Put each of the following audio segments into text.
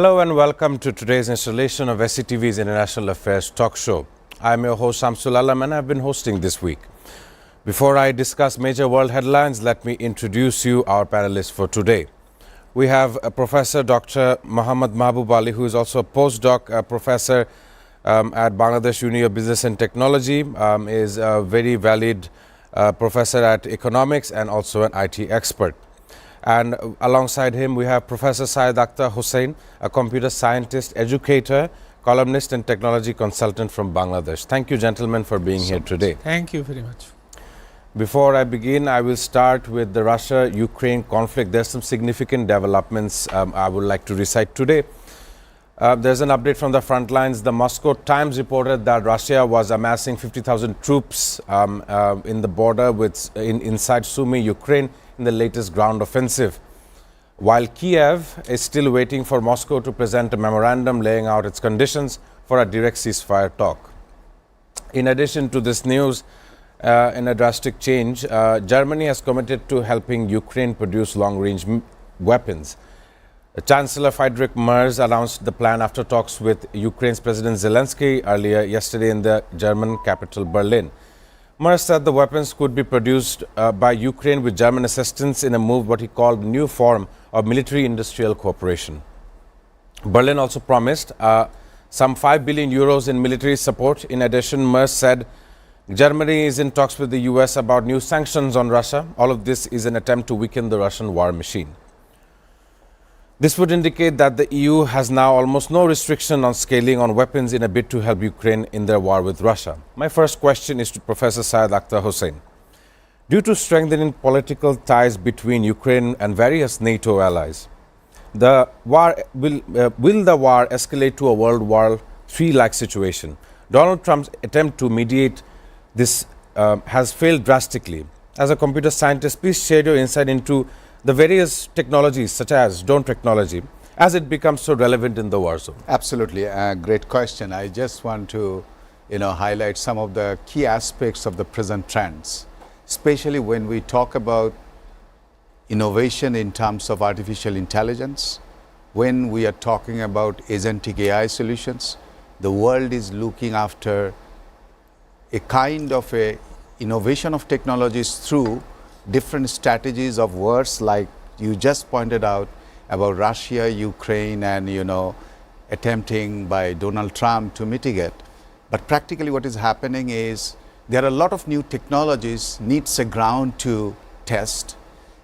Hello and welcome to today's installation of SATV's International Affairs Talk Show. I'm your host Shamsul Alam and I've been hosting this week. Before I discuss major world headlines, let me introduce you our panelists for today. We have Professor Dr. Muhammad Mahbub Ali, who is also a postdoc professor at Bangladesh University of Business and Technology, is a very valid professor at economics and also an IT expert. And alongside him, we have Professor Syed Akhtar Hussain, a computer scientist, educator, columnist and technology consultant from Bangladesh. Thank you, gentlemen, for being here today. Thank you very much. Before I begin, I will start with the Russia-Ukraine conflict. There's some significant developments I would like to recite today. There's an update from the front lines. The Moscow Times reported that Russia was amassing 50,000 troops in the border inside Sumy, Ukraine, in the latest ground offensive, while Kiev is still waiting for Moscow to present a memorandum laying out its conditions for a direct ceasefire talk. In addition to this news, in a drastic change, Germany has committed to helping Ukraine produce long-range weapons. Chancellor Friedrich Merz announced the plan after talks with Ukraine's President Zelensky earlier yesterday in the German capital Berlin. Merz said the weapons could be produced by Ukraine with German assistance in a move what he called new form of military-industrial cooperation. Berlin also promised some 5 billion euros in military support. In addition, Merz said Germany is in talks with the US about new sanctions on Russia. All of this is an attempt to weaken the Russian war machine. This would indicate that the EU has now almost no restriction on scaling on weapons in a bid to help Ukraine in their war with Russia. My first question is to Professor Syed Akhtar Hussain. Due to strengthening political ties between Ukraine and various NATO allies, will the war escalate to a World War III-like situation? Donald Trump's attempt to mediate this has failed drastically. As a computer scientist, please share your insight into the various technologies such as drone technology as it becomes so relevant in the war zone. Absolutely, great question. I just want to highlight some of the key aspects of the present trends, especially when we talk about innovation in terms of artificial intelligence. When we are talking about agentic AI solutions, the world is looking after a kind of a innovation of technologies through different strategies of wars, like you just pointed out about Russia, Ukraine, and attempting by Donald Trump to mitigate. But practically what is happening is there are a lot of new technologies needs a ground to test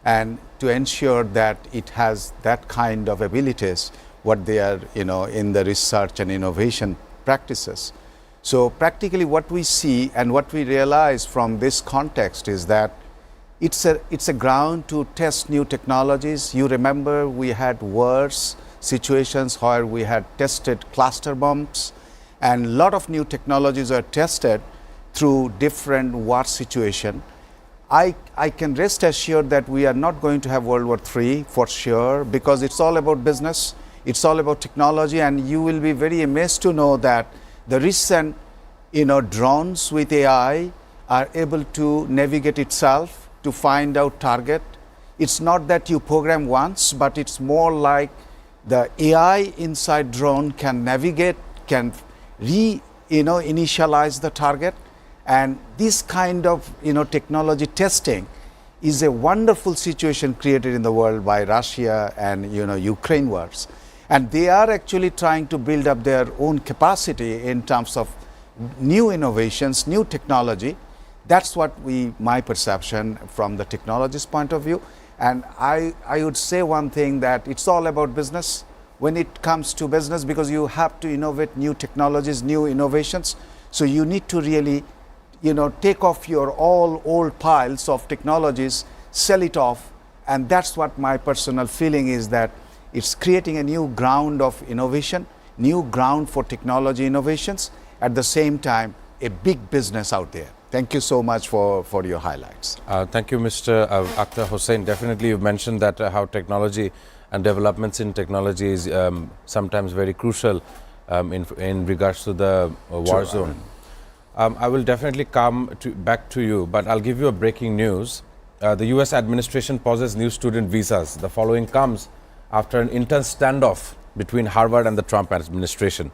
and to ensure that it has that kind of abilities what they are in the research and innovation practices. So practically what we see and what we realize from this context is that it's a ground to test new technologies. You remember we had wars, situations where we had tested cluster bombs, and a lot of new technologies are tested through different war situations. I can rest assured that we are not going to have World War III for sure, because it's all about business, it's all about technology, and you will be very amazed to know that the recent drones with AI are able to navigate itself to find out target. It's not that you program once, but it's more like the AI inside drone can navigate, can initialize the target, and this kind of technology testing is a wonderful situation created in the world by Russia and Ukraine wars, and they are actually trying to build up their own capacity in terms of new innovations, new technology. That's what my perception from the technologist point of view. And I would say one thing, that it's all about business when it comes to business, because you have to innovate new technologies, new innovations. So you need to really, take off your all old piles of technologies, sell it off. And that's what my personal feeling is, that it's creating a new ground of innovation, new ground for technology innovations, at the same time, a big business out there. Thank you so much for your highlights. Thank you, Mr. Akhtar Hussain. Definitely, you've mentioned that how technology and developments in technology is sometimes very crucial in regards to the war zone. I will definitely come back to you, but I'll give you a breaking news. The US administration pauses new student visas. The following comes after an intense standoff between Harvard and the Trump administration.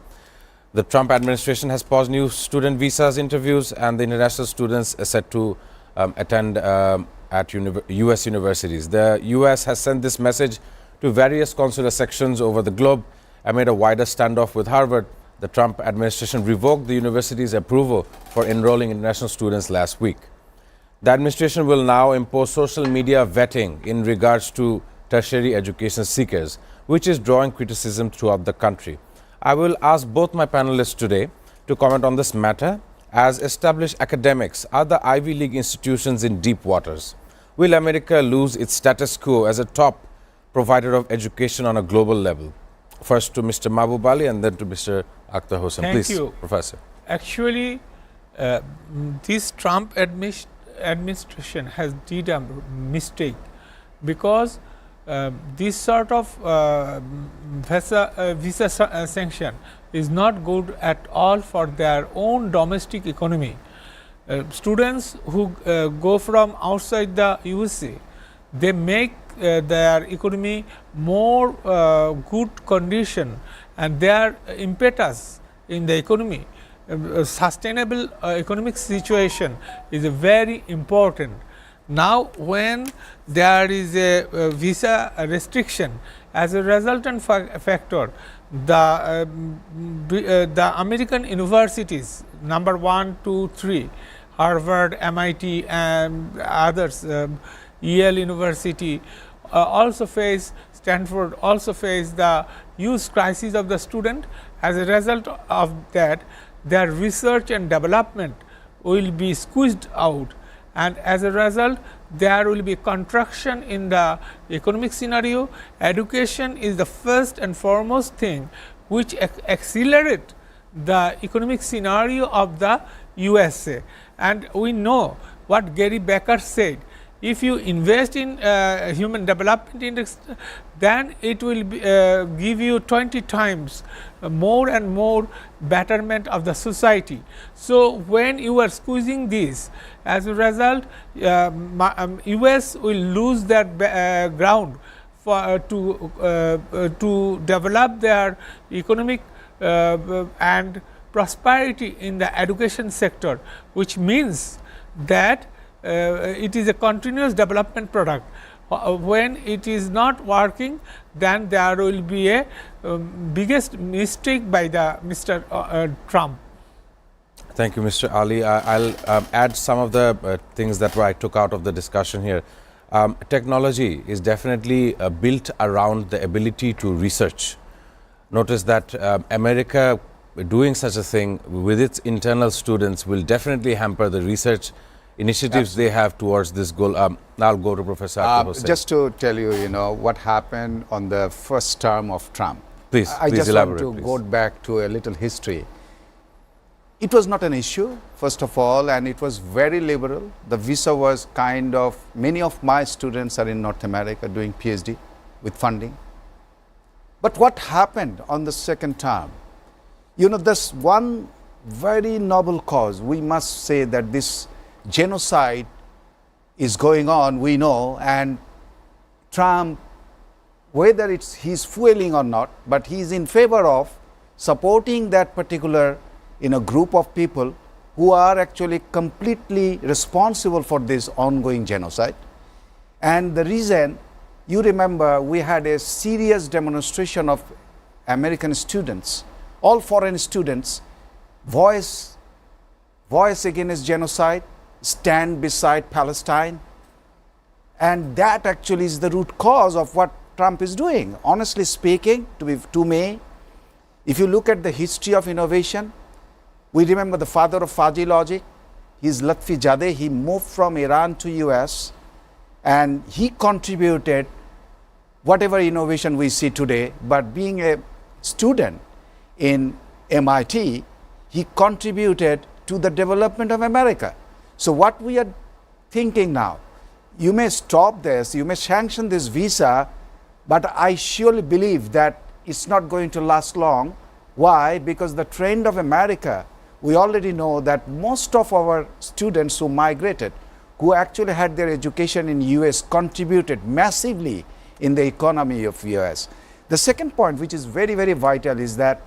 The Trump administration has paused new student visas interviews, and the international students are set to attend at U.S. universities. The U.S. has sent this message to various consular sections over the globe. Amid a wider standoff with Harvard, the Trump administration revoked the university's approval for enrolling international students last week. The administration will now impose social media vetting in regards to tertiary education seekers, which is drawing criticism throughout the country. I will ask both my panelists today to comment on this matter. As established academics, are the Ivy League institutions in deep waters? Will America lose its status quo as a top provider of education on a global level? First to Mr. Mahbub Ali and then to Mr. Akhtar Hossain. Thank Please, you. Professor. Actually, this Trump administration has did a mistake, because this sort of visa sanction is not good at all for their own domestic economy. Students who go from outside the USA, they make their economy more good condition, and their impetus in the economy, sustainable economic situation is very important. Now, when there is a visa restriction, as a resultant factor, the American universities, number 1, 2, 3, Harvard, MIT, and others, Yale University, also face, Stanford also face the huge crisis of the student. As a result of that, their research and development will be squeezed out, and as a result there will be contraction in the economic scenario. Education is the first and foremost thing which accelerate the economic scenario of the USA, and we know what Gary Becker said. If you invest in human development index, then it will be, give you 20 times more and more betterment of the society. So, when you are squeezing this, as a result, US will lose their ground for to develop their economic and prosperity in the education sector, which means that it is a continuous development product. When it is not working, then there will be a biggest mistake by the Mr. Trump. Thank you, Mr. Ali. I'll add some of the things that I took out of the discussion here. Technology is definitely built around the ability to research. Notice that America doing such a thing with its internal students will definitely hamper the research initiatives they have towards this goal. I'll go to Professor Akhtar Hossain. Just to tell you, what happened on the first term of Trump. Please, I just elaborate, want to go back to a little history. It was not an issue, first of all, and it was very liberal. The visa was kind of, many of my students are in North America doing PhD with funding. But what happened on the second term? There's one very noble cause. We must say that this genocide is going on, we know, and Trump, whether he's fueling or not, but he's in favor of supporting that particular group of people who are actually completely responsible for this ongoing genocide. And the reason, you remember, we had a serious demonstration of American students, all foreign students, voice against genocide, stand beside Palestine, and that actually is the root cause of what Trump is doing. Honestly speaking, to me, if you look at the history of innovation, we remember the father of fuzzy logic, he's Lutfi Zadeh. He moved from Iran to US, and he contributed whatever innovation we see today. But being a student in MIT, he contributed to the development of America. So what we are thinking now, you may stop this, you may sanction this visa, but I surely believe that it's not going to last long. Why? Because the trend of America, we already know that most of our students who migrated, who actually had their education in US, contributed massively in the economy of US. The second point, which is very, very vital, is that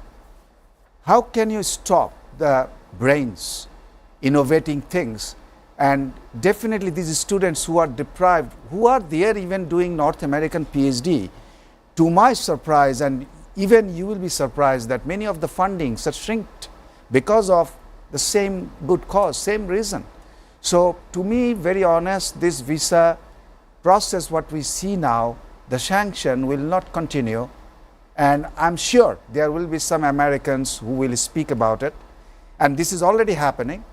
how can you stop the brains innovating things? And definitely these students who are deprived, who are there even doing North American PhD, to my surprise, and even you will be surprised, that many of the fundings are shrinked because of the same good cause, same reason. So to me, very honest, this visa process, what we see now, the sanction will not continue, and I'm sure there will be some Americans who will speak about it, and this is already happening.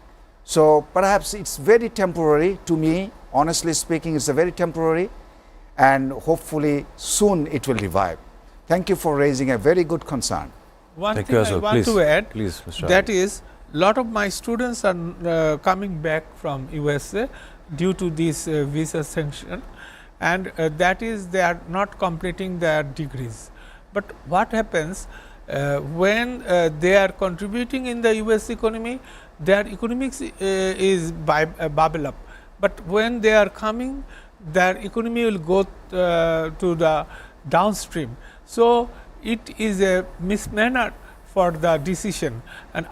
So perhaps it's very temporary to me, honestly speaking, it's a very temporary, and hopefully soon it will revive. Thank you for raising a very good concern. One Thank thing you, I sir. want to add, Please, Mr. that is, lot of my students are coming back from USA due to this visa sanction, and that is they are not completing their degrees. But what happens when they are contributing in the US economy, their economics is bubble up, but when they are coming, their economy will go to the downstream. So it is a mismanner for the decision, and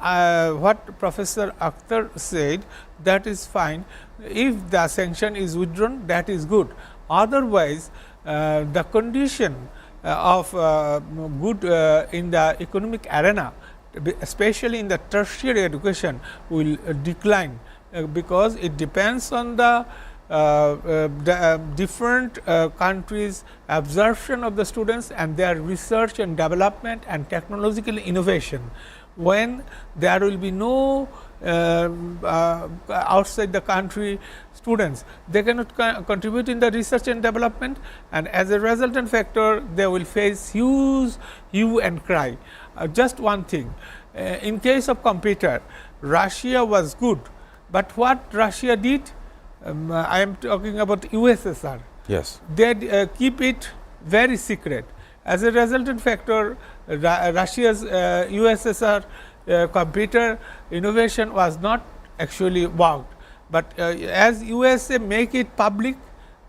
what Professor Akhtar said, that is fine. If the sanction is withdrawn, that is good. Otherwise, the condition of good in the economic arena, especially in the tertiary education, will decline because it depends on the different countries' absorption of the students and their research and development and technological innovation. When there will be no outside the country students, they cannot contribute in the research and development, and as a resultant factor, they will face huge hue and cry. Just one thing, in case of computer, Russia was good, but what Russia did, I am talking about USSR. Yes. They keep it very secret. As a resultant factor, Russia's USSR computer innovation was not actually worked. But as USA make it public,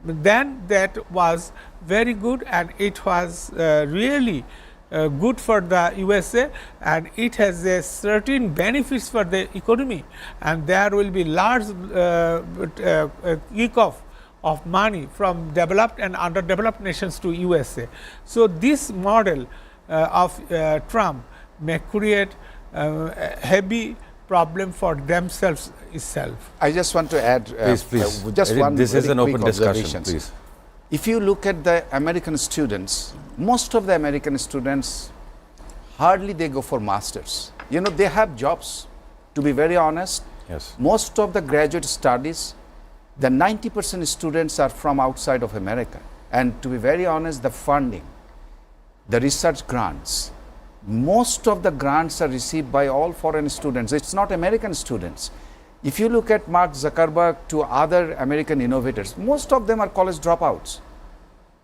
then that was very good, and it was really good for the USA, and it has a certain benefits for the economy, and there will be large kick-off of money from developed and underdeveloped nations to USA. So this model of Trump may create heavy problem for themselves itself. I just want to add Please. just one This is very an open quick discussion, observations. please. If you look at the American students, most of the American students, hardly they go for masters. You know, they have jobs, to be very honest. Yes. Most of the graduate studies, the 90% students are from outside of America. And to be very honest, the funding, the research grants, most of the grants are received by all foreign students. It's not American students. If you look at Mark Zuckerberg to other American innovators, most of them are college dropouts.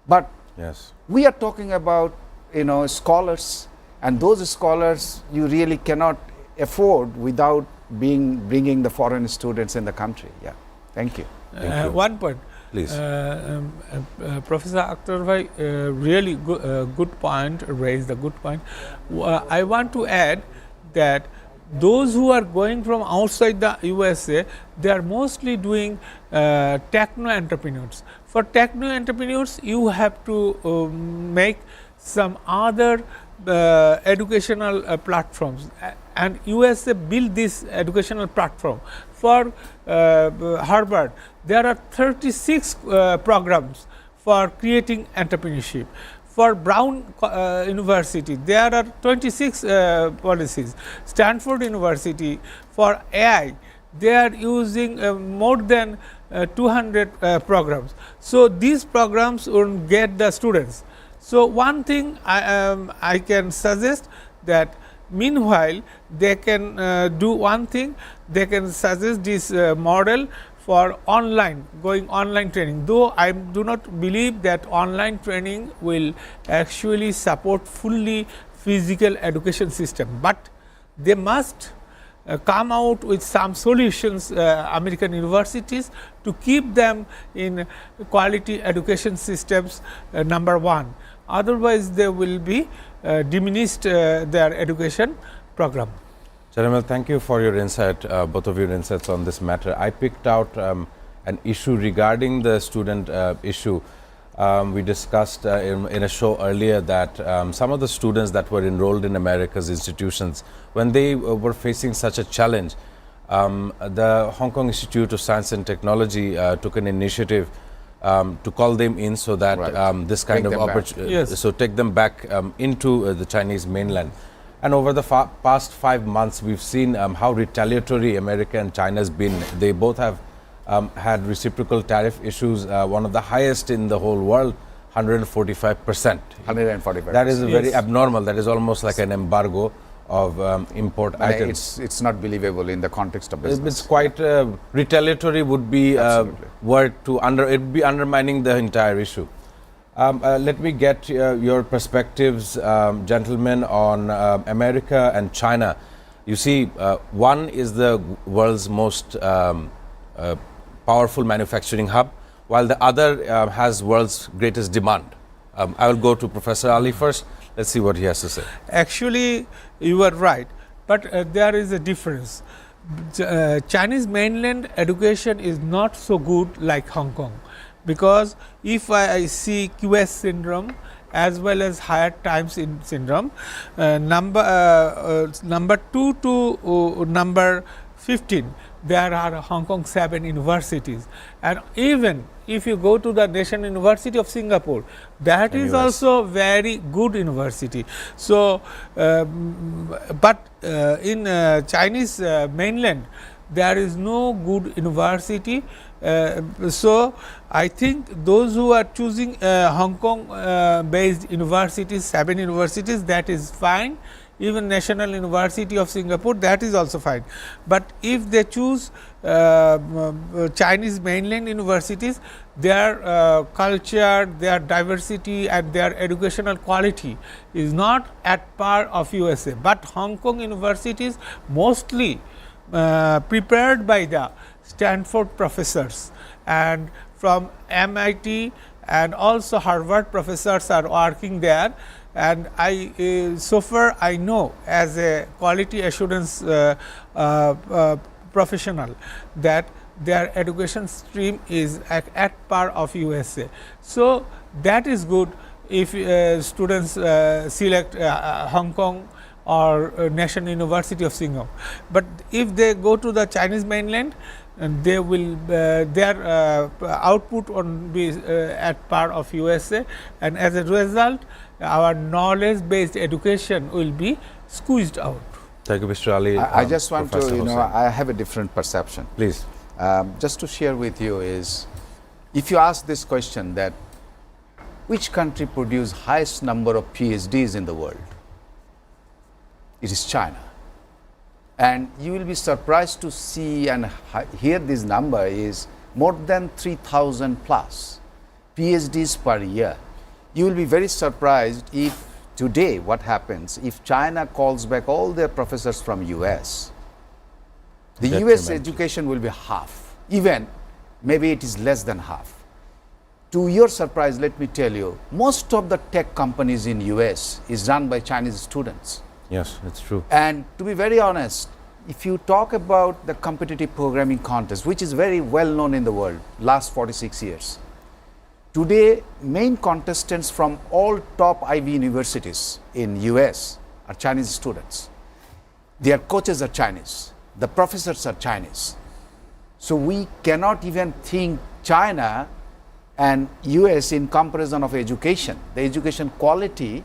But Yes. we are talking about, you know, scholars, and those scholars you really cannot afford without bringing the foreign students in the country. Yeah, thank you. Thank you. One point, Please. Professor Akhtar bhai really good point, raised a good point. I want to add that those who are going from outside the USA, they are mostly doing techno entrepreneurs. For techno entrepreneurs, you have to make some other educational platforms, and USA built this educational platform. For Harvard, there are 36 programs for creating entrepreneurship. For Brown University, there are 26 policies. Stanford University, for AI, they are using more than 200 programs. So these programs will get the students. So one thing I can suggest, that meanwhile they can do one thing, they can suggest this model for going online training, though I do not believe that online training will actually support fully physical education system, but they must come out with some solutions, American universities, to keep them in quality education systems, number one. otherwise they will be diminished their education program. Charamal, thank you for your insight, both of your insights on this matter. I picked out an issue regarding the student issue. We discussed in a show earlier that some of the students that were enrolled in America's institutions, when they were facing such a challenge, the Hong Kong Institute of Science and Technology took an initiative to call them in so that this kind of opportunity, so take them back into the Chinese mainland. And over the past 5 months, we've seen how retaliatory America and China has been. They both have had reciprocal tariff issues, one of the highest in the whole world, 145%. 145%. That is very abnormal. That is almost like an embargo of import items. It's not believable in the context of business. It's quite retaliatory would be word to it would be undermining the entire issue. Let me get your perspectives, gentlemen, on America and China. You see, one is the world's most powerful manufacturing hub, while the other has world's greatest demand. I will go to Professor Ali first. Let's see what he has to say. Actually, you are right, but there is a difference. Chinese mainland education is not so good like Hong Kong, because if I see QS syndrome as well as higher times in syndrome, number 2 to number 15, there are Hong Kong 7 universities, and even if you go to the National University of Singapore, that is also very good university. So, but in Chinese mainland, there is no good university. So, I think those who are choosing Hong Kong based universities, 7 universities, that is fine. Even National University of Singapore, that is also fine. But if they choose Chinese mainland universities, their culture, their diversity and their educational quality is not at par of USA. But Hong Kong universities mostly prepared by the Stanford professors, and from MIT and also Harvard professors are working there. And I so far I know as a quality assurance professional that their education stream is at par of USA. So, that is good if students select Hong Kong or National University of Singapore. But if they go to the Chinese mainland, and they will their output won't be at par of USA, and as a result our knowledge based education will be squeezed out. Thank you, Mr. Ali. I just want to, I have a different perception. Please. Just to share with you is, if you ask this question that which country produce highest number of PhDs in the world, it is China. And you will be surprised to see and hear this number is more than 3,000 plus PhDs per year. You will be very surprised if today what happens if China calls back all their professors from US. The US education will be half, even maybe it is less than half. To your surprise, let me tell you, most of the tech companies in US is run by Chinese students. Yes, it's true. And to be very honest, if you talk about the competitive programming contest, which is very well known in the world, last 46 years, today main contestants from all top Ivy universities in US are Chinese students. Their coaches are Chinese, the professors are Chinese. So we cannot even think China and US in comparison of education. The education quality,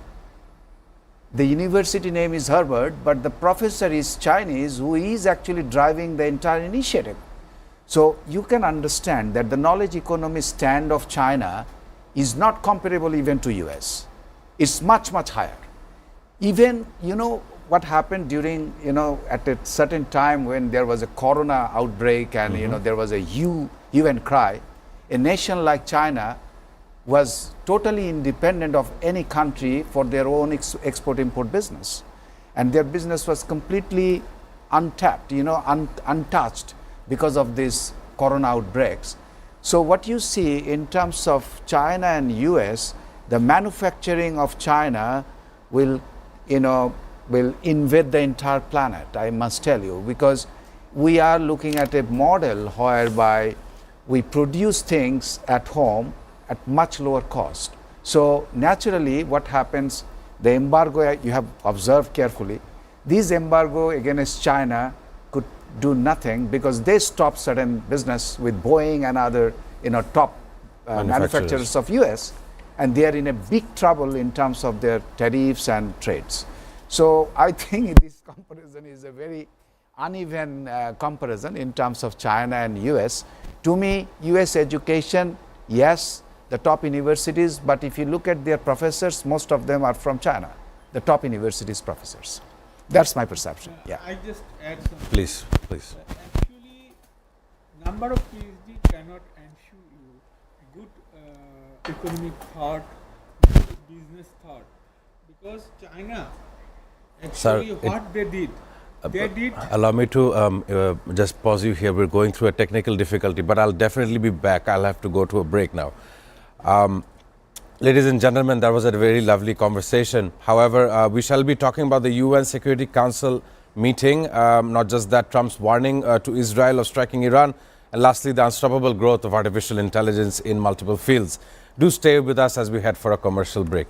the university name is Harvard, but the professor is Chinese who is actually driving the entire initiative. So you can understand that the knowledge economy stand of China is not comparable even to US. It's much, much higher. Even, what happened during, at a certain time when there was a corona outbreak and, there was a hue and cry, a nation like China was totally independent of any country for their own export-import business. And their business was completely untapped, untouched because of these corona outbreaks. So what you see in terms of China and US, the manufacturing of China will, will invade the entire planet, I must tell you, because we are looking at a model whereby we produce things at home at much lower cost. So naturally what happens, the embargo, you have observed carefully, this embargo against China could do nothing because they stopped certain business with Boeing and other top manufacturers of US, and they are in a big trouble in terms of their tariffs and trades. So I think this comparison is a very uneven comparison in terms of China and US. To me, US education, yes, the top universities, but if you look at their professors, most of them are from China, the top universities professors. That's my perception. Yeah. I just add something. Please. Actually, number of PhD cannot ensure you good economic thought, good business thought, because China, actually what they did, Allow me to just pause you here. We're going through a technical difficulty, but I'll definitely be back. I'll have to go to a break now. Ladies and gentlemen, that was a very lovely conversation. However, we shall be talking about the UN Security Council meeting, not just that, Trump's warning to Israel of striking Iran, and lastly, the unstoppable growth of artificial intelligence in multiple fields. Do stay with us as we head for a commercial break.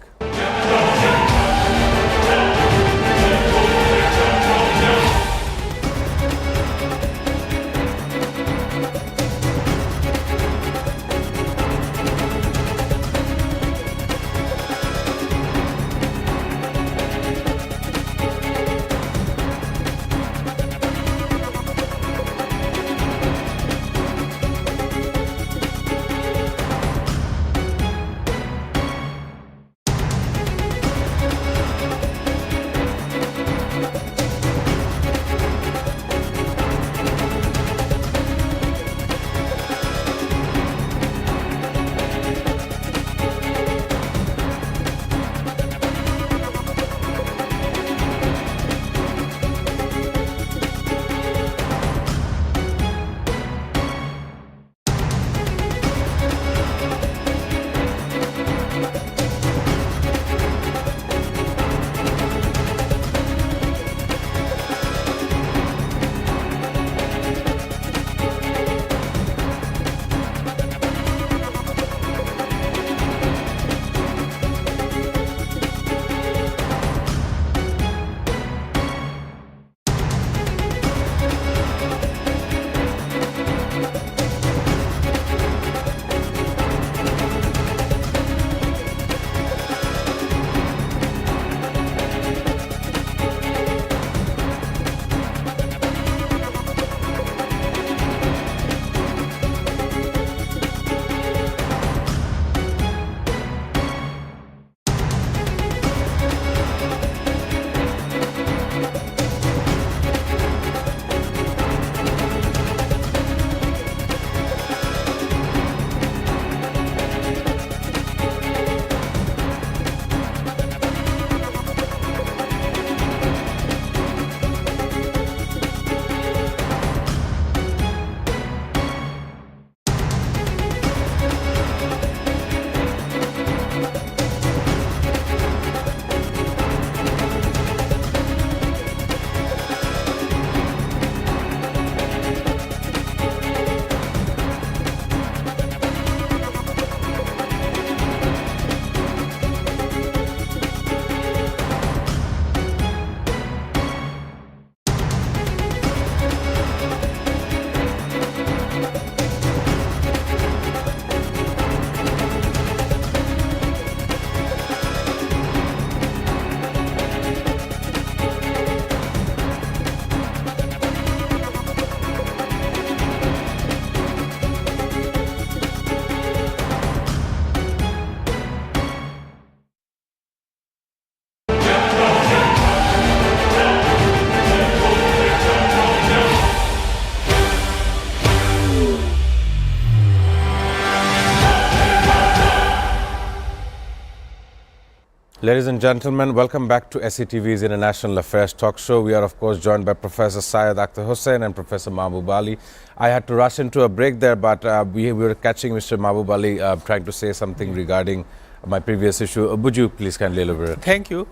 Ladies and gentlemen, welcome back to SATV's International Affairs Talk Show. We are, of course, joined by Professor Syed Akhtar Hussain and Professor Mahbub Ali. I had to rush into a break there, but we were catching Mr. Mahbub Ali trying to say something regarding my previous issue. Would you please kindly elaborate? Thank you.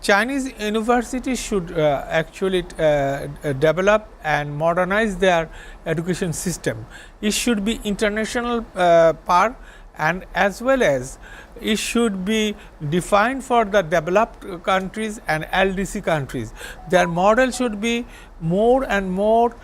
Chinese universities should actually develop and modernize their education system. It should be international part, and as well as it should be defined for the developed countries and LDC countries. Their model should be more and more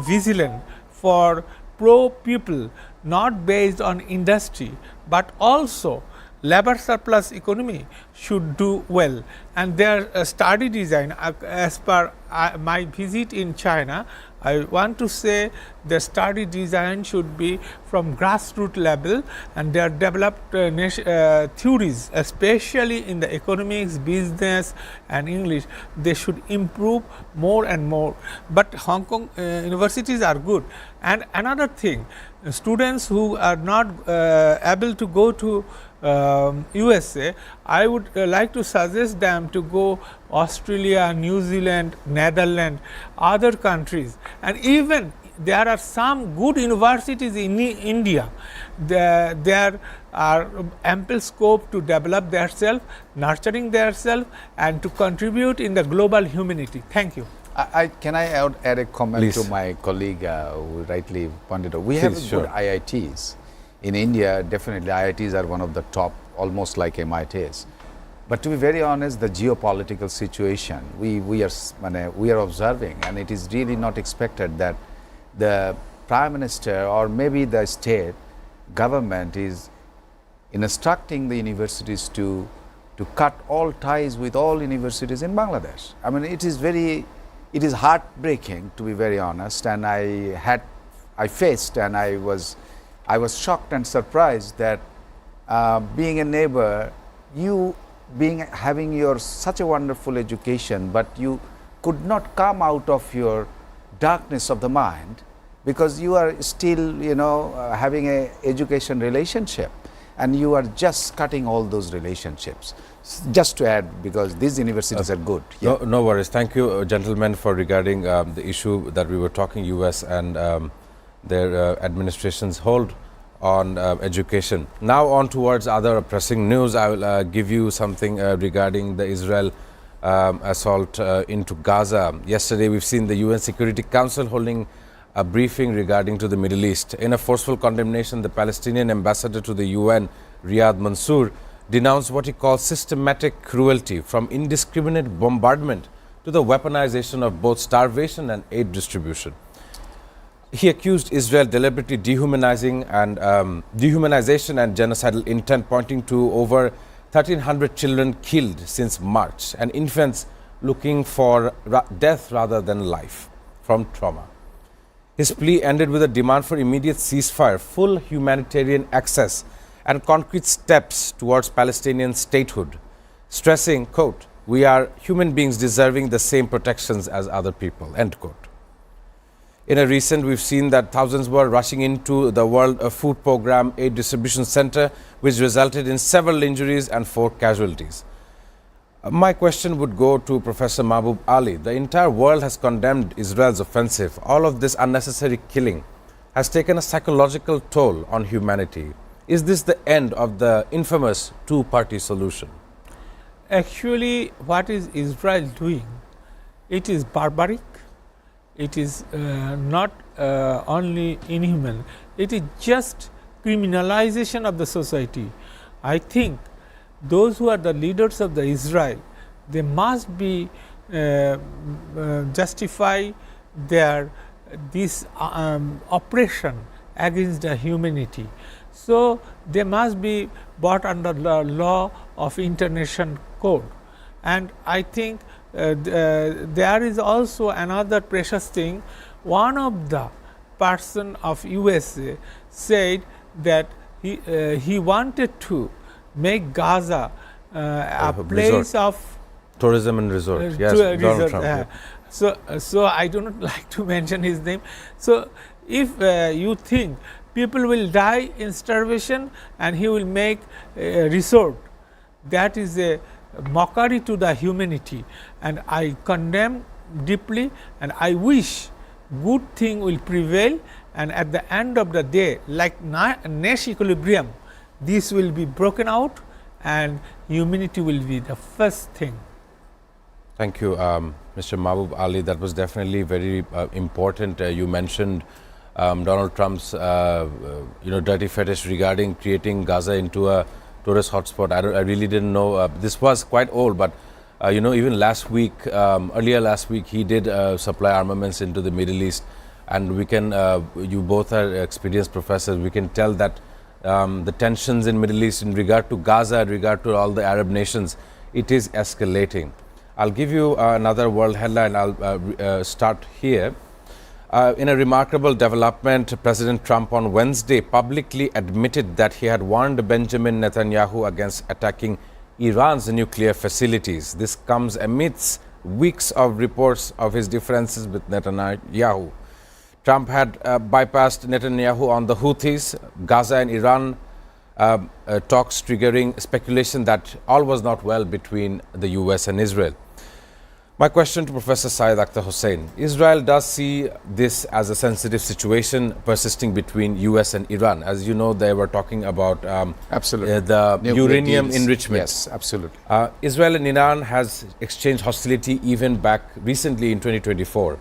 vigilant for pro people, not based on industry, but also labor surplus economy should do well, and their study design as per my visit in China, I want to say the study design should be from grassroots level, and their developed theories, especially in the economics, business and English, they should improve more and more. But Hong Kong universities are good. And another thing, students who are not able to go to USA, I would like to suggest them to go Australia, New Zealand, Netherlands, other countries, and even there are some good universities in India. There are ample scope to develop themselves, nurturing themselves, and to contribute in the global humanity. Thank you. Can I add a comment Please. to my colleague who rightly pointed out? We have Please, good sure. IITs. In India, definitely IITs are one of the top, almost like MITs. But to be very honest, the geopolitical situation we are observing, and it is really not expected that the Prime Minister or maybe the state government is instructing the universities to cut all ties with all universities in Bangladesh. I mean, it is heartbreaking, to be very honest, and I faced and I was shocked and surprised that being a neighbor, you having your such a wonderful education, but you could not come out of your darkness of the mind because you are still, having a education relationship, and you are just cutting all those relationships. Just to add, because these universities are good. Yeah. No worries. Thank you, gentlemen, for regarding the issue that we were talking, US and their administration's hold on education. Now on towards other pressing news. I will give you something regarding the Israel assault into Gaza. Yesterday we've seen the UN Security Council holding a briefing regarding to the Middle East. In a forceful condemnation, the Palestinian ambassador to the UN, Riyad Mansour, denounced what he calls systematic cruelty, from indiscriminate bombardment to the weaponization of both starvation and aid distribution. He accused Israel deliberately dehumanization and genocidal intent, pointing to over 1,300 children killed since March and infants looking for death rather than life from trauma. His plea ended with a demand for immediate ceasefire, full humanitarian access, and concrete steps towards Palestinian statehood, stressing, quote, "We are human beings deserving the same protections as other people," end quote. In a recent, we've seen that thousands were rushing into the World Food Programme Aid Distribution Center, which resulted in several injuries and 4 casualties. My question would go to Professor Mahbub Ali. The entire world has condemned Israel's offensive. All of this unnecessary killing has taken a psychological toll on humanity. Is this the end of the infamous two-party solution? Actually, what is Israel doing? It is barbaric. It is not only inhuman. It is just criminalization of the society. I think those who are the leaders of the Israel, they must be justify this oppression against the humanity. So they must be brought under the law of international code. And I think there is also another precious thing. One of the person of USA said that he wanted to make Gaza a place resort. of Tourism and resort. Yes, to a Donald resort, Trump. Yeah. So I do not like to mention his name. So if you think people will die in starvation and he will make a resort, that is a mockery to the humanity, and I condemn deeply, and I wish good thing will prevail, and at the end of the day, like Nash equilibrium, this will be broken out, and humanity will be the first thing. Thank you, Mr. Mahbub Ali. That was definitely very important. You mentioned Donald Trump's, dirty fetish regarding creating Gaza into a tourist hotspot. I really didn't know. This was quite old, but even last week, earlier last week, he did supply armaments into the Middle East, and we can. You both are experienced professors. We can tell that the tensions in Middle East, in regard to Gaza, in regard to all the Arab nations, it is escalating. I'll give you another world headline. I'll start here. In a remarkable development, President Trump on Wednesday publicly admitted that he had warned Benjamin Netanyahu against attacking Iran's nuclear facilities. This comes amidst weeks of reports of his differences with Netanyahu. Trump had bypassed Netanyahu on the Houthis, Gaza and Iran talks, triggering speculation that all was not well between the US and Israel. My question to Professor Syed Akhtar Hussain: Israel does see this as a sensitive situation persisting between US and Iran. As you know, they were talking about absolutely the uranium deals. enrichment. Yes, absolutely. Israel and Iran has exchanged hostility even back recently in 2024.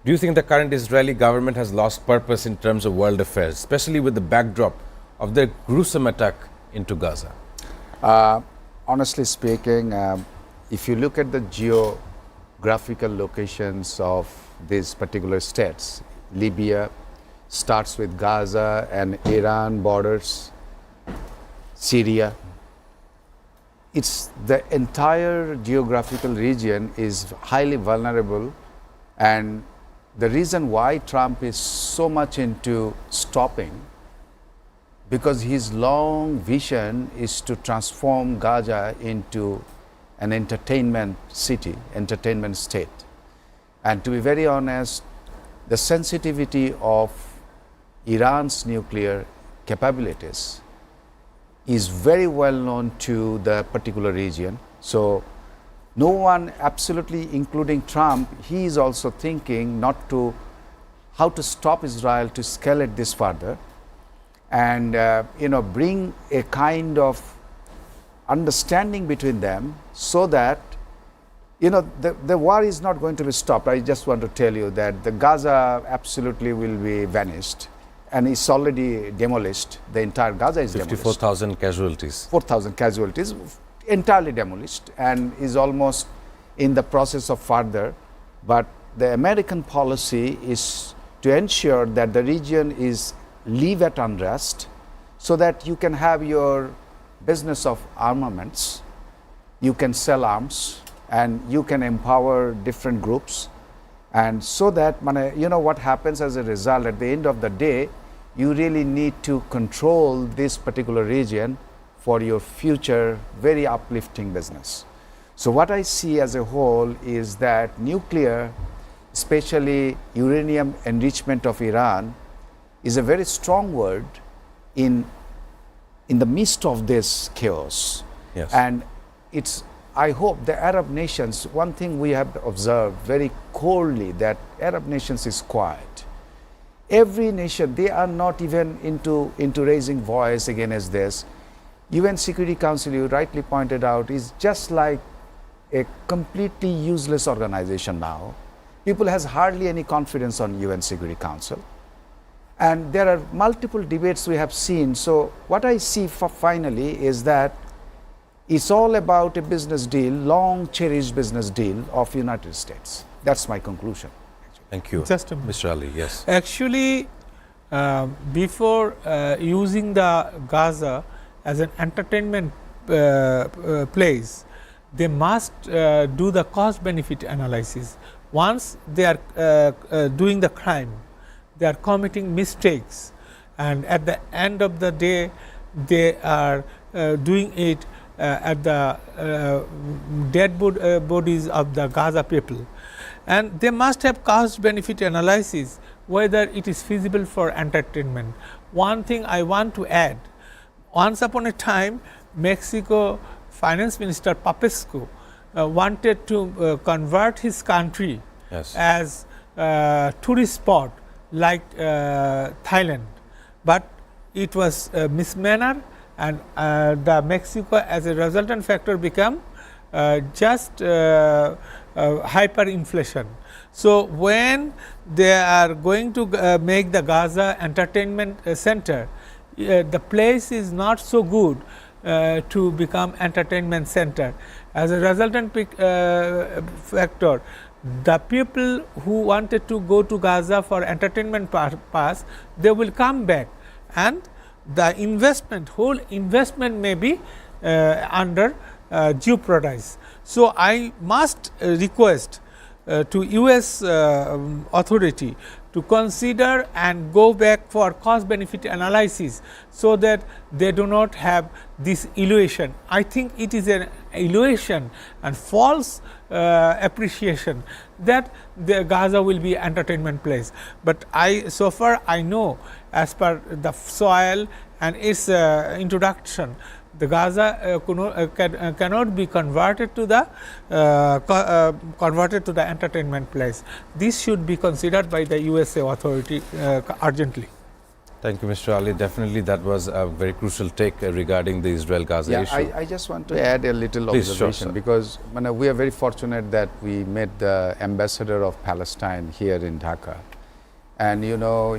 Do you think the current Israeli government has lost purpose in terms of world affairs, especially with the backdrop of their gruesome attack into Gaza? Honestly speaking, if you look at the geographical locations of these particular states, Libya starts with Gaza and Iran borders, Syria. It's the entire geographical region is highly vulnerable, and the reason why Trump is so much into stopping, because his long vision is to transform Gaza into an entertainment city, entertainment state. And to be very honest, the sensitivity of Iran's nuclear capabilities is very well known to the particular region. So no one, absolutely including Trump, he is also thinking how to stop Israel to escalate this further, and bring a kind of understanding between them, so that the war is not going to be stopped. I just want to tell you that the Gaza absolutely will be vanished, and it's already demolished. The entire Gaza is 54,000 casualties. 4,000 casualties, entirely demolished, and is almost in the process of further. But the American policy is to ensure that the region is live at unrest, so that you can have your business of armaments, you can sell arms, and you can empower different groups. And so that, what happens as a result, at the end of the day, you really need to control this particular region for your future very uplifting business. So what I see as a whole is that nuclear, especially uranium enrichment of Iran, is a very strong word in the midst of this chaos. Yes. And I hope the Arab nations, one thing we have observed very coldly, that Arab nations is quiet. Every nation, they are not even into raising voice against this. UN Security Council, you rightly pointed out, is just like a completely useless organization now. People has hardly any confidence on UN Security Council. And there are multiple debates we have seen. So what I see finally is that it's all about a business deal, long cherished business deal of United States. That's my conclusion. Thank you. Just a minute. Mr. Ali, yes. Actually, before using the Gaza as an entertainment place, they must do the cost-benefit analysis. Once they are doing the crime, they are committing mistakes, and at the end of the day, they are doing it at the dead bodies of the Gaza people. And they must have cost-benefit analysis, whether it is feasible for entertainment. One thing I want to add, once upon a time, Mexico Finance Minister Papescu wanted to convert his country as a tourist spot like Thailand, but it was mismanaged and the Mexico as a resultant factor become hyperinflation. So, when they are going to make the Gaza entertainment center, the place is not so good to become entertainment center. As a resultant factor, the people who wanted to go to Gaza for entertainment pass, they will come back, and the investment, whole investment may be under jeopardize. So, I must request to US authority to consider and go back for cost benefit analysis, so that they do not have this illusion. I think it is an illusion and false appreciation that the Gaza will be entertainment place, but so far I know, as per the soil and its introduction, the Gaza cannot be converted to the entertainment place. This should be considered by the USA authority urgently. Thank you, Mr. Ali. Definitely, that was a very crucial take regarding the Israel-Gaza issue. I just want to add a little observation, because we are very fortunate that we met the ambassador of Palestine here in Dhaka, and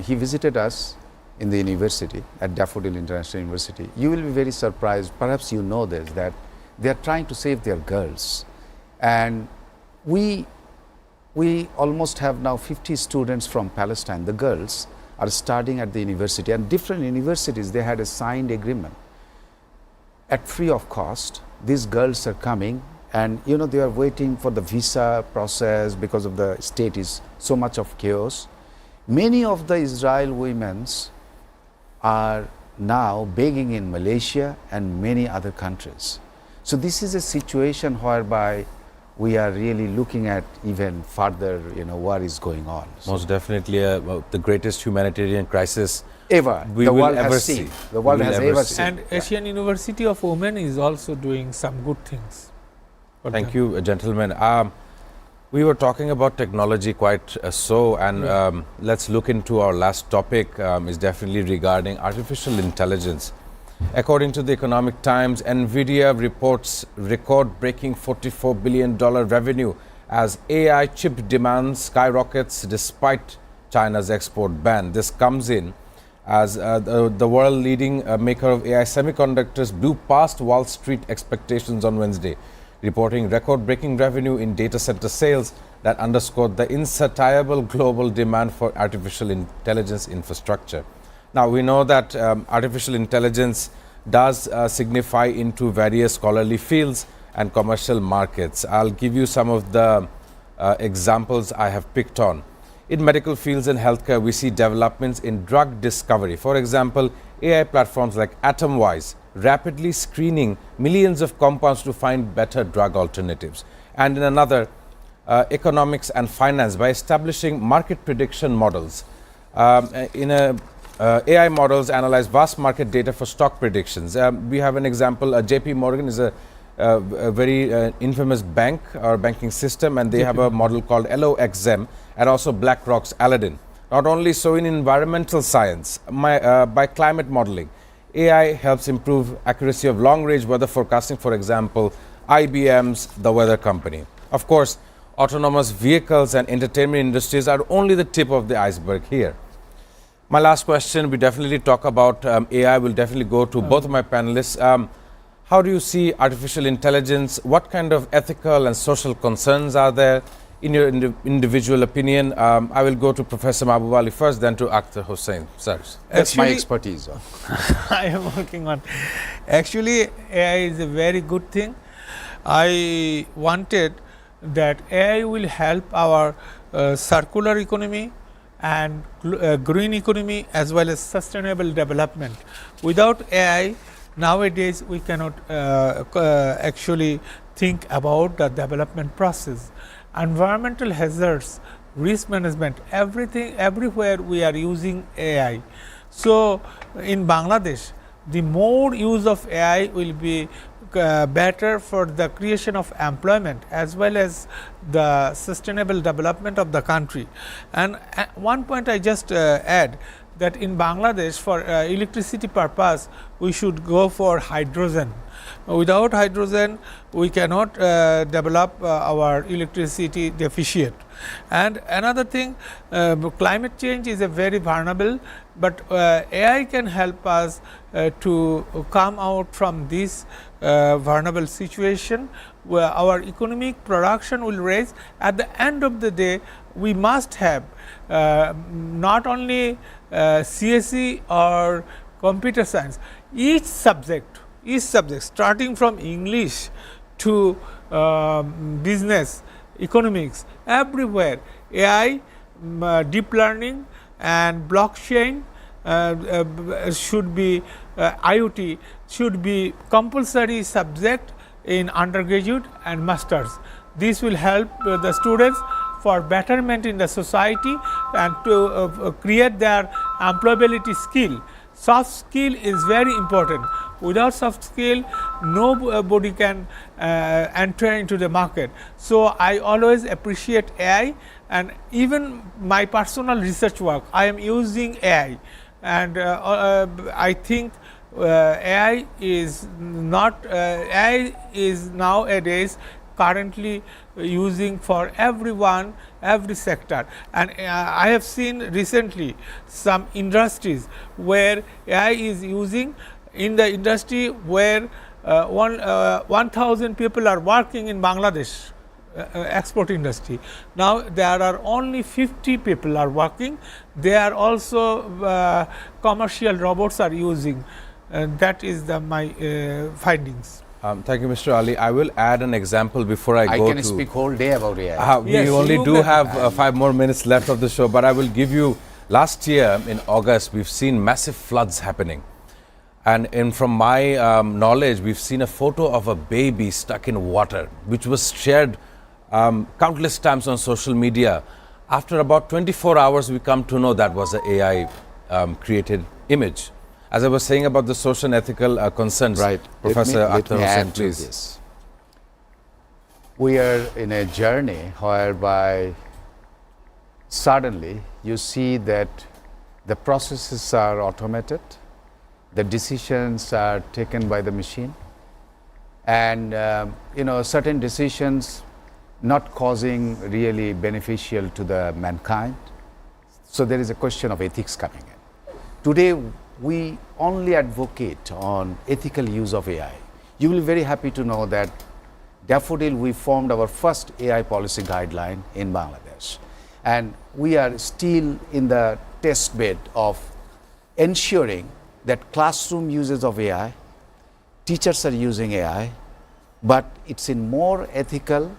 he visited us in the university at Daffodil International University. You will be very surprised, perhaps you know this, that they are trying to save their girls, and we almost have now 50 students from Palestine. The girls are studying at the university, and different universities, they had a signed agreement at free of cost. These girls are coming, and they are waiting for the visa process because of the state is so much of chaos. Many of the Israel women's are now begging in Malaysia and many other countries. So, this is a situation whereby we are really looking at even further, what is going on. Most definitely the greatest humanitarian crisis ever the world has seen. The world has ever seen. And Asian University of Women is also doing some good things. Thank you, gentlemen. We were talking about technology quite and let's look into our last topic is definitely regarding artificial intelligence. According to the Economic Times, NVIDIA reports record-breaking $44 billion revenue as AI chip demand skyrockets despite China's export ban. This comes in as the world-leading maker of AI semiconductors blew past Wall Street expectations on Wednesday, reporting record-breaking revenue in data center sales that underscored the insatiable global demand for artificial intelligence infrastructure. Now, we know that artificial intelligence does signify into various scholarly fields and commercial markets. I'll give you some of the examples I have picked on. In medical fields and healthcare, we see developments in drug discovery. For example, AI platforms like Atomwise rapidly screening millions of compounds to find better drug alternatives. And in another, economics and finance, by establishing market prediction models. AI models analyze vast market data for stock predictions. We have an example, JP Morgan is a very infamous bank or banking system, and they have a model called LOXM, and also BlackRock's Aladdin. Not only so, in environmental science, by climate modeling, AI helps improve accuracy of long-range weather forecasting, for example, IBM's The Weather Company. Of course, autonomous vehicles and entertainment industries are only the tip of the iceberg here. My last question, we definitely talk about AI, will definitely go to both of my panelists. How do you see artificial intelligence? What kind of ethical and social concerns are there? In your individual opinion, I will go to Professor Mahbub Ali first, then to Akhtar Hussain. Sir. That's my expertise. I am working on. Actually, AI is a very good thing. I wanted that AI will help our circular economy and green economy as well as sustainable development. Without AI, nowadays we cannot actually think about the development process. Environmental hazards, risk management, everywhere we are using AI. So, in Bangladesh, the more use of AI will be better for the creation of employment as well as the sustainable development of the country. And one point I just add that in Bangladesh for electricity purpose we should go for hydrogen. Without hydrogen we cannot develop our electricity deficit. And another thing, climate change is a very vulnerable, but AI can help us to come out from this vulnerable situation where our economic production will rise. At the end of the day, we must have not only CSE or computer science, each subject starting from English to business, economics, everywhere AI, deep learning and blockchain should be IoT should be compulsory subject in undergraduate and masters. This will help the students for betterment in the society and to create their employability skill. Soft skill is very important. Without soft skill, nobody can enter into the market. So, I always appreciate AI, and even my personal research work, I am using AI, and I think AI is not AI is nowadays currently using for everyone, every sector. And I have seen recently some industries where AI is using in the industry where 1,000 people are working in Bangladesh export industry. Now there are only 50 people are working. They are also commercial robots are using. That is my findings. Thank you, Mr. Ali. I will add an example before I go to... I can speak whole day about AI. We Yes, only you do may- have 5 more minutes left of the show, but I will give you, last year in August, we've seen massive floods happening. And from my knowledge, we've seen a photo of a baby stuck in water, which was shared countless times on social media. After about 24 hours, we come to know that was an AI created image. As I was saying about the social and ethical concerns, Right. Professor Let Akhtar me Hussain, add to please. this. We are in a journey whereby suddenly you see that the processes are automated, the decisions are taken by the machine, and certain decisions not causing really beneficial to the mankind. So there is a question of ethics coming in. Today we only advocate on ethical use of AI. You will be very happy to know that Daffodil, we formed our first AI policy guideline in Bangladesh, and we are still in the test bed of ensuring that classroom uses of AI, teachers are using AI, but it's in more ethical,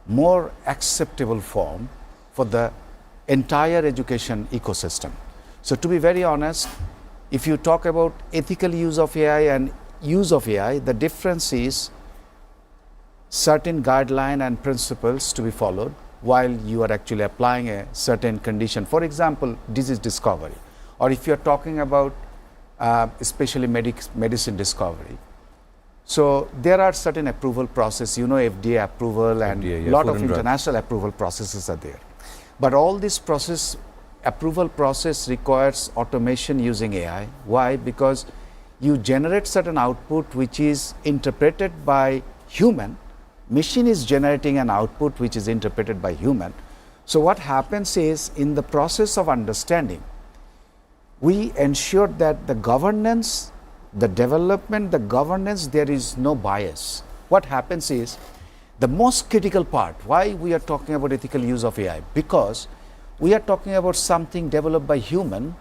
more acceptable form for the entire education ecosystem. So to be very honest, if you talk about ethical use of AI and use of AI, the difference is certain guideline and principles to be followed while you are actually applying a certain condition. For example, disease discovery, or if you are talking about especially medicine discovery. So there are certain approval process, FDA approval and FDA, lot Food of and Drug. international approval processes are there. But all this approval process requires automation using AI. Why? Because you generate certain output which is interpreted by human, machine is generating an output which is interpreted by human. So what happens is, in the process of understanding, we ensure that the governance, the development, the governance, there is no bias. What happens is, the most critical part, why we are talking about ethical use of AI, because we are talking about something developed by human,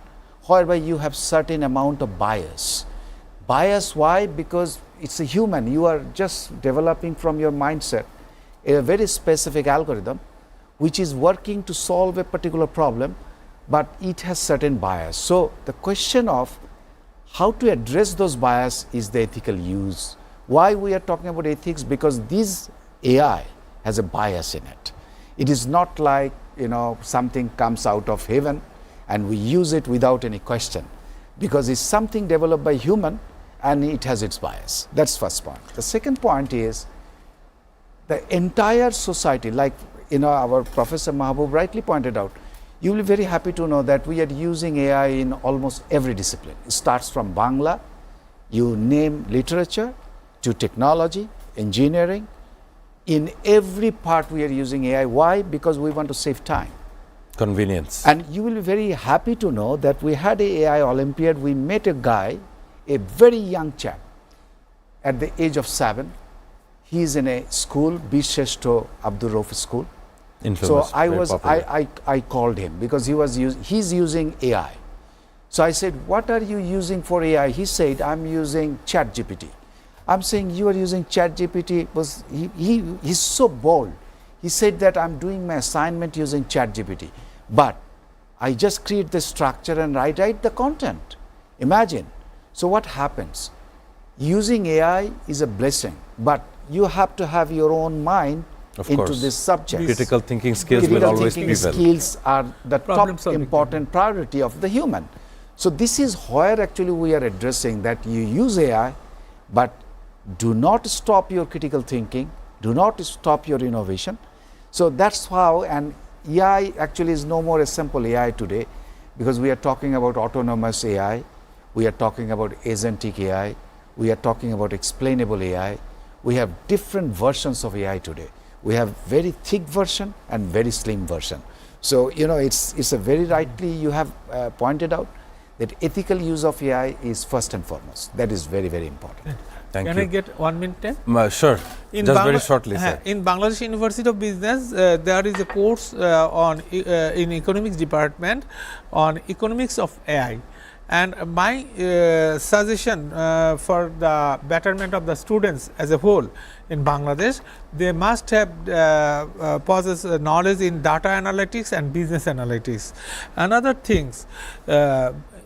whereby you have certain amount of bias. Bias, why? Because it's a human, you are just developing from your mindset a very specific algorithm which is working to solve a particular problem, but it has certain bias. So the question of how to address those bias is the ethical use. Why we are talking about ethics? Because this AI has a bias in it. It is not like something comes out of heaven and we use it without any question, because it's something developed by human and it has its bias. That's first point. The second point is the entire society, like our Professor Mahbub rightly pointed out, You will be very happy to know that we are using AI in almost every discipline. It starts from Bangla, you name literature, to technology, engineering. In every part we are using AI. Why? Because we want to save time. Convenience. And you will be very happy to know that we had a AI Olympiad. We met a guy, a very young chap, at the age of 7. He is in a school, Bisheshto Abdur Rauf school. Infamous, So I called him because he's using AI. So I said, what are you using for AI? He said, I'm using ChatGPT. I'm saying, you are using ChatGPT. He's so bold. He said that I'm doing my assignment using ChatGPT, but I just create the structure and I write the content. Imagine. So what happens? Using AI is a blessing, but you have to have your own mind into this subject. Critical thinking skills will always prevail. Skills are the top important priority of the human. So this is where actually we are addressing that you use AI, but do not stop your critical thinking, do not stop your innovation. So that's how, and AI actually is no more a simple AI today, because we are talking about autonomous AI, we are talking about agentic AI, we are talking about explainable AI. We have different versions of AI today. We have very thick version and very slim version. So, you know, it's a very rightly you have pointed out that ethical use of AI is first and foremost. That is very, very important. Thank you. Can I get 1 minute time? Sure. Just very shortly, sir. In Bangladesh University of Business, there is a course in economics department on economics of AI. And my suggestion for the betterment of the students as a whole in Bangladesh, they must have possess knowledge in data analytics and business analytics. Another things,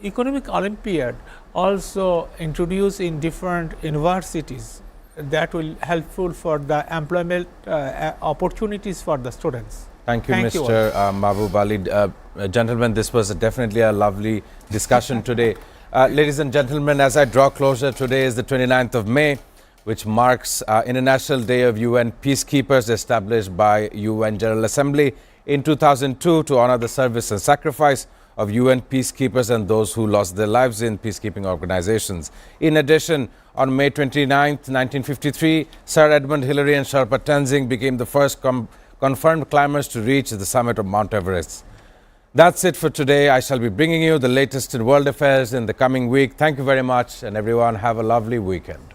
economic Olympiad also introduced in different universities that will helpful for the employment opportunities for the students. Thank you, Mr. Mahbub Ali. Gentlemen, this was definitely a lovely discussion today. Ladies and gentlemen, as I draw closer, today is the 29th of May, which marks International Day of UN Peacekeepers, established by UN General Assembly in 2002 to honor the service and sacrifice of UN peacekeepers and those who lost their lives in peacekeeping organizations. In addition, on May 29th, 1953, Sir Edmund Hillary and Sherpa Tenzing became the first confirmed climbers to reach the summit of Mount Everest. That's it for today. I shall be bringing you the latest in world affairs in the coming week. Thank you very much, and everyone have a lovely weekend.